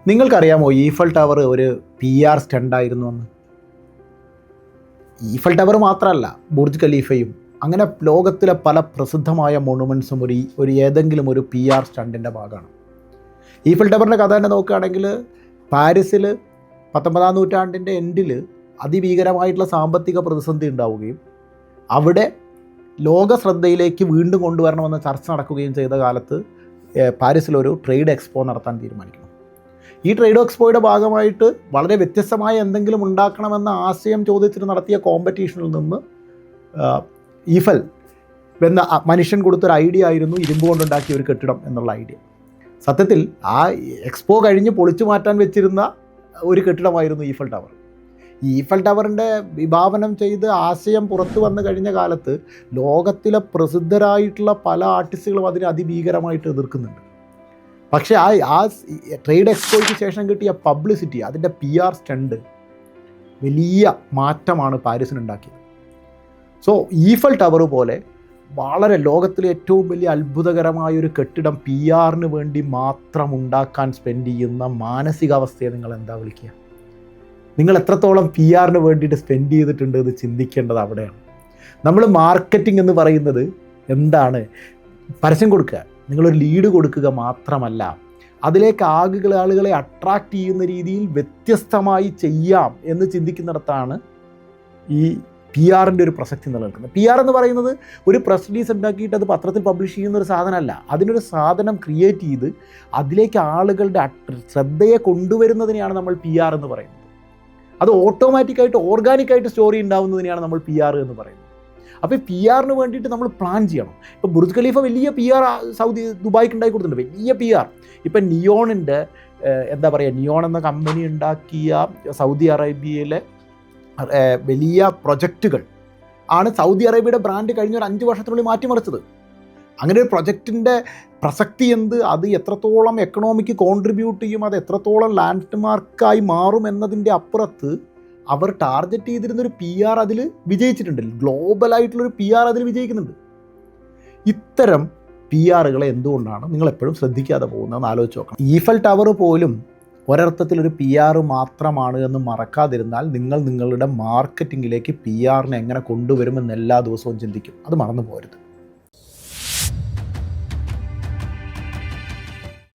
നിങ്ങൾക്കറിയാമോ Eiffel tower ഒരു PR സ്റ്റണ്ടായിരുന്നു എന്ന്? ഈഫൽ ടവർ മാത്രമല്ല, ബുർജ് ഖലീഫയും അങ്ങനെ ലോകത്തിലെ പല പ്രസിദ്ധമായ മൊണുമെൻറ്റ്സും ഏതെങ്കിലും ഒരു PR സ്റ്റണ്ടിൻ്റെ ഭാഗമാണ്. ഈഫൽ ടവറിൻ്റെ കഥ തന്നെ നോക്കുകയാണെങ്കിൽ, പാരീസിൽ 19-ാം നൂറ്റാണ്ടിൻ്റെ എൻഡിൽ അതിഭീകരമായിട്ടുള്ള സാമ്പത്തിക പ്രതിസന്ധി ഉണ്ടാവുകയും അവിടെ ലോക ശ്രദ്ധയിലേക്ക് വീണ്ടും കൊണ്ടുവരണമെന്ന ചർച്ച നടക്കുകയും ചെയ്ത കാലത്ത് പാരീസിലൊരു ട്രേഡ് എക്സ്പോ നടത്താൻ തീരുമാനിക്കുന്നു. ഈ ട്രേഡ് എക്സ്പോയുടെ ഭാഗമായിട്ട് വളരെ വ്യത്യസ്തമായ എന്തെങ്കിലും ഉണ്ടാക്കണമെന്ന ആശയം ചോദിച്ചിട്ട് നടത്തിയ കോമ്പറ്റീഷനിൽ നിന്ന് ഈഫൽ എന്ന മനുഷ്യൻ കൊടുത്തൊരു ഐഡിയ ആയിരുന്നു ഇരുമ്പ് കൊണ്ടുണ്ടാക്കിയ ഒരു കെട്ടിടം എന്നുള്ള ഐഡിയ. സത്യത്തിൽ ആ എക്സ്പോ കഴിഞ്ഞ് പൊളിച്ചു മാറ്റാൻ വെച്ചിരുന്ന ഒരു കെട്ടിടമായിരുന്നു ഈഫൽ ടവർ. ഈഫൽ ടവറിൻ്റെ വിഭാവനം ചെയ്ത് ആശയം പുറത്തു വന്നു കഴിഞ്ഞ കാലത്ത് ലോകത്തിലെ പ്രസിദ്ധരായിട്ടുള്ള പല ആർട്ടിസ്റ്റുകളും അതിനെ അതിഭീകരമായിട്ട് എതിർക്കുന്നുണ്ട്. പക്ഷേ ആ ട്രേഡ് എക്സ്പോയ്ക്ക് ശേഷം കിട്ടിയ പബ്ലിസിറ്റി, അതിൻ്റെ PR സ്റ്റണ്ട് വലിയ മാറ്റമാണ് പാരീസിനുണ്ടാക്കിയത്. സോ ഈഫൽ ടവർ പോലെ വളരെ ലോകത്തിലെ ഏറ്റവും വലിയ അത്ഭുതകരമായൊരു കെട്ടിടം PR വേണ്ടി മാത്രം ഉണ്ടാക്കാൻ സ്പെൻഡ് ചെയ്യുന്ന മാനസികാവസ്ഥയെ നിങ്ങൾ എന്താ വിളിക്കുക? നിങ്ങൾ എത്രത്തോളം PR വേണ്ടിയിട്ട് സ്പെൻഡ് ചെയ്തിട്ടുണ്ട് എന്ന് ചിന്തിക്കേണ്ടത് അവിടെയാണ്. നമ്മൾ മാർക്കറ്റിംഗ് എന്ന് പറയുന്നത് എന്താണ്? പരസ്യം കൊടുക്കുക, നിങ്ങളൊരു ലീഡ് കൊടുക്കുക മാത്രമല്ല, അതിലേക്ക് ആളുകളെ അട്രാക്റ്റ് ചെയ്യുന്ന രീതിയിൽ വ്യത്യസ്തമായി ചെയ്യാം എന്ന് ചിന്തിക്കുന്നിടത്താണ് ഈ PR ഒരു പ്രസക്തി നിലനിൽക്കുന്നത്. PR എന്ന് പറയുന്നത് ഒരു പ്രസ് റിലീസ് ഉണ്ടാക്കിയിട്ട് അത് പത്രത്തിൽ പബ്ലിഷ് ചെയ്യുന്ന ഒരു സാധനമല്ല. അതിനൊരു സാധനം ക്രിയേറ്റ് ചെയ്ത് അതിലേക്ക് ആളുകളുടെ ശ്രദ്ധയെ കൊണ്ടുവരുന്നതിനെയാണ് നമ്മൾ PR എന്ന് പറയുന്നത്. അത് ഓട്ടോമാറ്റിക്കായിട്ട് ഓർഗാനിക്കായിട്ട് സ്റ്റോറി ഉണ്ടാവുന്നതിനെയാണ് നമ്മൾ PR എന്ന് പറയുന്നത്. അപ്പോൾ PR വേണ്ടിയിട്ട് നമ്മൾ പ്ലാൻ ചെയ്യണം. ഇപ്പോൾ ബുർജ് ഖലീഫ വലിയ PR ദുബായ്ക്ക് ഉണ്ടാക്കി കൊടുത്തിട്ടുണ്ട്, വലിയ PR. ഇപ്പം നിയോണിൻ്റെ നിയോൺ എന്ന കമ്പനി ഉണ്ടാക്കിയ സൗദി അറേബ്യയിലെ വലിയ പ്രൊജക്റ്റുകൾ ആണ് സൗദി അറേബ്യയുടെ ബ്രാൻഡ് കഴിഞ്ഞ ഒരു 5 വർഷത്തിനുള്ളിൽ മാറ്റിമറിച്ചത്. അങ്ങനെ ഒരു പ്രൊജക്റ്റിൻ്റെ പ്രസക്തി എന്ത്, അത് എത്രത്തോളം എക്കണോമിക്ക് കോൺട്രിബ്യൂട്ട് ചെയ്യും, അത് എത്രത്തോളം ലാൻഡ് മാർക്കായി മാറും എന്നതിൻ്റെ അപ്പുറത്ത് അവർ ടാർഗറ്റ് ചെയ്തിരുന്നൊരു PR അതിൽ വിജയിച്ചിട്ടുണ്ട്. ഗ്ലോബലായിട്ടുള്ളൊരു PR അതിൽ വിജയിക്കുന്നുണ്ട്. ഇത്തരം PRകളെ എന്തുകൊണ്ടാണ് നിങ്ങളെപ്പോഴും ശ്രദ്ധിക്കാതെ പോകുന്നതെന്ന് ആലോചിച്ച് നോക്കണം. ഈഫൽ ടവർ പോലും ഒരർത്ഥത്തിലൊരു PR മാത്രമാണ് എന്ന് മറക്കാതിരുന്നാൽ നിങ്ങൾ നിങ്ങളുടെ മാർക്കറ്റിങ്ങിലേക്ക് PR എങ്ങനെ കൊണ്ടുവരുമെന്ന് എല്ലാ ദിവസവും ചിന്തിക്കും. അത് മറന്നു പോകരുത്.